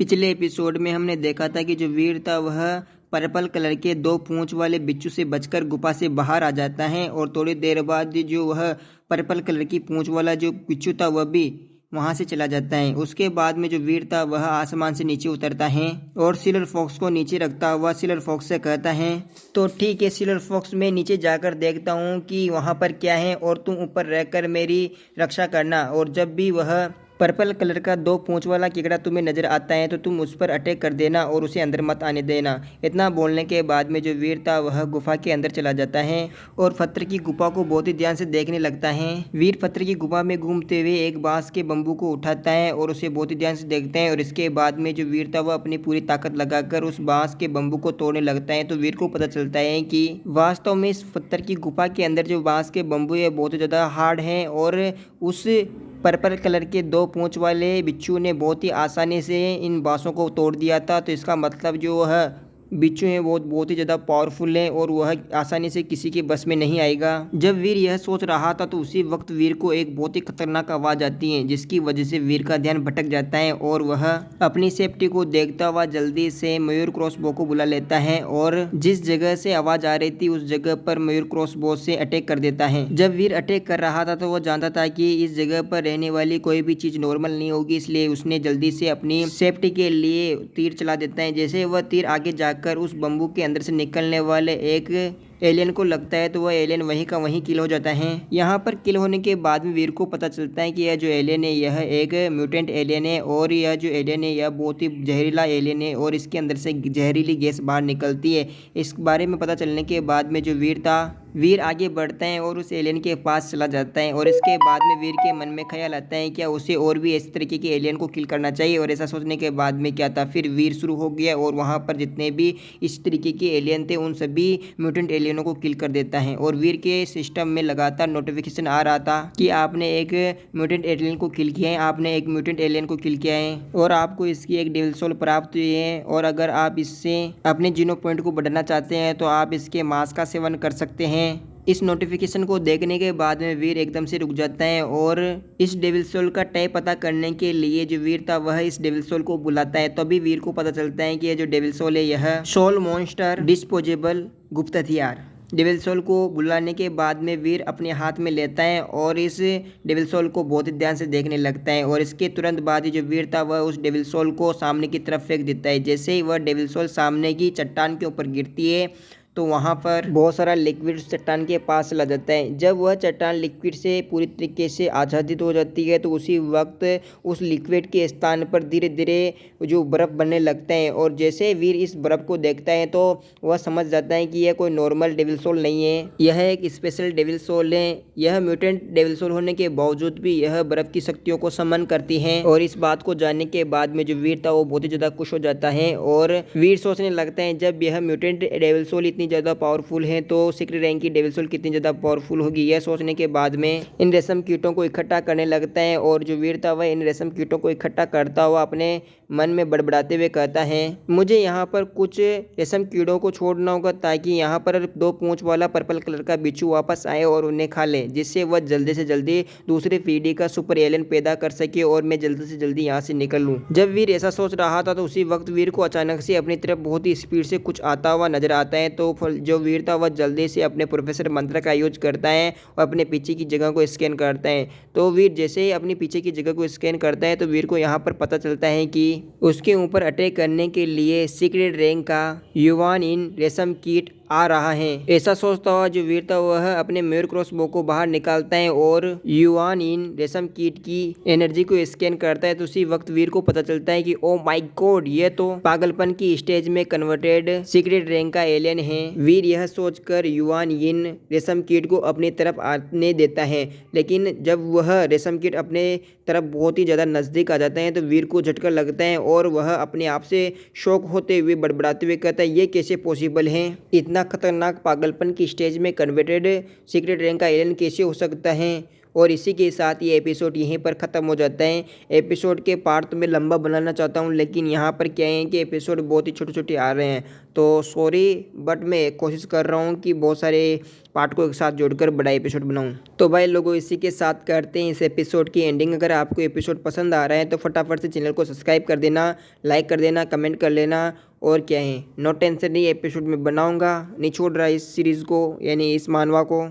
पिछले एपिसोड में हमने देखा था कि जो वीर था वह पर्पल कलर के 2 पूंछ वाले बिच्छू से बचकर गुफा से बाहर आ जाता है और थोड़ी देर बाद जो वह पर्पल कलर की पूंछ वाला जो बिच्छू था वह भी वहां से चला जाता है। उसके बाद में जो वीर था वह आसमान से नीचे उतरता है और सिल्वर फॉक्स को नीचे रखता हुआ सिल्वर फॉक्स से कहता है, तो ठीक है सिल्वर फॉक्स, मैं नीचे जाकर देखता हूँ कि वहां पर क्या है और तुम ऊपर रहकर मेरी रक्षा करना। और जब भी वह पर्पल कलर का 2 पूंछ वाला केकड़ा तुम्हें नजर आता है तो तुम उस पर अटैक कर देना और उसे अंदर मत आने देना। इतना बोलने के बाद में जो वीर था वह गुफा के अंदर चला जाता है और पत्थर की गुफा को बहुत ही ध्यान से देखने लगता है। वीर पत्थर की गुफा में घूमते हुए एक बांस के बम्बू को उठाता है और उसे बहुत ही ध्यान से देखता है और इसके बाद में जो वीर था वह अपनी पूरी ताकत लगाकर उस बांस के बम्बू को तोड़ने लगता है। तो वीर को पता चलता है कि वास्तव में इस पत्थर की गुफा के अंदर जो बांस के बम्बू है बहुत ही ज़्यादा हार्ड है और उस पर्पल कलर के 2 पूंछ वाले बिच्छू ने बहुत ही आसानी से इन बांसों को तोड़ दिया था। तो इसका मतलब जो है बिच्छू हैं वो बहुत ही ज़्यादा पावरफुल है और वह आसानी से किसी के बस में नहीं आएगा। जब वीर यह सोच रहा था तो उसी वक्त वीर को एक बहुत ही खतरनाक आवाज़ आती है जिसकी वजह से वीर का ध्यान भटक जाता है और वह अपनी सेफ्टी को देखता हुआ जल्दी से मयूर क्रॉसबो को बुला लेता है और जिस जगह से आवाज़ आ रही थी उस जगह पर मयूर क्रॉसबो से अटैक कर देता है। जब वीर अटैक कर रहा था तो वह जानता था कि इस जगह पर रहने वाली कोई भी चीज़ नॉर्मल नहीं होगी, इसलिए उसने जल्दी से अपनी सेफ्टी के लिए तीर चला देता है। जैसे वह तीर आगे जाकर उस बम्बू के अंदर से निकलने वाले एक एलियन को लगता है तो वह एलियन वहीं का वहीं किल हो जाता है। यहाँ पर किल होने के बाद में वीर को पता चलता है कि यह जो एलियन है यह एक म्यूटेंट एलियन है और यह जो एलियन है यह बहुत ही जहरीला एलियन है और इसके अंदर से जहरीली गैस बाहर निकलती है। इस बारे में पता चलने के बाद में जो वीर था वीर आगे बढ़ता है और उस एलियन के पास चला जाता है और इसके बाद में वीर के मन में ख्याल आता है क्या उसे और भी इस तरीके के एलियन को किल करना चाहिए। और ऐसा सोचने के बाद में क्या था, फिर वीर शुरू हो गया और वहाँ पर जितने भी इस तरीके के एलियन थे उन सभी म्यूटेंट एलियनों को किल कर देता है। और वीर के सिस्टम में लगातार नोटिफिकेशन आ रहा था कि आपने एक म्यूटेंट एलियन को किल किया है, आपने एक म्यूटेंट एलियन को किल किया है और आपको इसकी एक डेविल सोल प्राप्त हुई है और अगर आप इससे अपने जीनो पॉइंट को बढ़ाना चाहते हैं तो आप इसके मांस का सेवन कर सकते हैं। इस नोटिफिकेशन को देखने के बाद में वीर एकदम से रुक जाता है और इस डेविल सोल का टय पता करने के लिए जो वीर था वह इस डेविल सोल को बुलाता है। तभी वीर को पता चलता है कि यह जो डेविल सोल है यह सोल मॉन्स्टर डिस्पोजेबल गुप्त हथियार। डेविल सोल को बुलाने के बाद में वीर अपने हाथ में लेता है और इस डेविल सोल को बहुत ही ध्यान से देखने लगता है और इसके तुरंत बाद ही जो वीर था वह उस डेविल सोल को सामने की तरफ फेंक देता है। जैसे ही वह डेविल सोल सामने की चट्टान के ऊपर गिरती है तो वहाँ पर बहुत सारा लिक्विड चट्टान के पास चला जाता है। जब वह चट्टान लिक्विड से पूरी तरीके से आच्छादित हो जाती है तो उसी वक्त उस लिक्विड के स्थान पर धीरे धीरे जो बर्फ़ बनने लगता है और जैसे वीर इस बर्फ़ को देखता है तो वह समझ जाता है कि यह कोई नॉर्मल डेविल सोल नहीं है, यह एक स्पेशल डेविल सोल है। यह म्यूटेंट डेविल सोल होने के बावजूद भी यह बर्फ़ की शक्तियों को समन करती है और इस बात को जानने के बाद में जो वीर था वो बहुत ही ज़्यादा खुश हो जाता है और वीर सोचने लगता है जब यह म्यूटेंट डेविल सोल इतनी ज़्यादा पावरफुल है तो सीक्रेट रैंक की डेविल सोल कितनी ज़्यादा पावरफुल होगी। यह सोचने के बाद में इन रेशम कीटों को इकट्ठा करने लगता है और जो वीर था वह इन रेशम कीटों को इकट्ठा करता हुआ अपने मन में बड़बड़ाते हुए कहता है, मुझे यहाँ पर कुछ रेशम कीड़ों को छोड़ना होगा ताकि यहाँ पर 2 पूंछ वाला पर्पल कलर का बिच्छू वापस आए और उन्हें खा ले, जिससे वह जल्दी से जल्दी दूसरी पीढ़ी का सुपर एलियन पैदा कर सके और मैं जल्दी से जल्दी यहाँ से निकल लूँ। जब वीर ऐसा सोच रहा था तो उसी वक्त वीर को अचानक से अपनी तरफ बहुत ही स्पीड से कुछ आता हुआ नजर आता है। तो जो वीर था वह जल्दी से अपने प्रोफेसर मंत्र का यूज करता है और अपने पीछे की जगह को स्कैन करता है। तो वीर जैसे ही अपनी पीछे की जगह को स्कैन करता है तो वीर को यहाँ पर पता चलता है कि उसके ऊपर अटैक करने के लिए सीक्रेट रैंक का युवान इन रेशम कीट आ रहा है। ऐसा सोचता हुआ जो वीर था वह अपने मयूर क्रॉसबो को बाहर निकालता है और युवान इन रेशम कीट की एनर्जी को स्कैन करता है। तो उसी वक्त वीर को पता चलता है कि ओ माय गॉड, ये तो पागलपन की स्टेज में कन्वर्टेड सीक्रेट रैंक का एलियन है। वीर यह सोचकर युवान इन रेशम कीट को अपनी तरफ आने देता है, लेकिन जब वह रेशम कीट अपने तरफ बहुत ही ज़्यादा नज़दीक आ जाता है तो वीर को झटका लगता है और वह अपने आप से शॉक होते हुए बड़बड़ाते हुए कहता है, ये कैसे पॉसिबल है, इतना खतरनाक पागलपन की स्टेज में कन्वर्टेड सीक्रेट रैंक का एलियन कैसे हो सकता है। और इसी के साथ ये एपिसोड यहीं पर ख़त्म हो जाता है। एपिसोड के पार्ट तो मैं लंबा बनाना चाहता हूँ, लेकिन यहाँ पर क्या है कि एपिसोड बहुत ही छोटे छोटे आ रहे हैं, तो सॉरी, बट मैं कोशिश कर रहा हूँ कि बहुत सारे पार्ट को एक साथ जोड़कर बड़ा एपिसोड बनाऊँ। तो भाई लोगों, इसी के साथ करते हैं इस एपिसोड की एंडिंग। अगर आपको एपिसोड पसंद आ रहा है तो फटाफट से चैनल को सब्सक्राइब कर देना, लाइक कर देना, कमेंट कर लेना। और क्या है, नो टेंशन, नहीं एपिसोड में बनाऊंगा, नहीं छोड़ रहा इस सीरीज़ को, यानी इस मानवा को।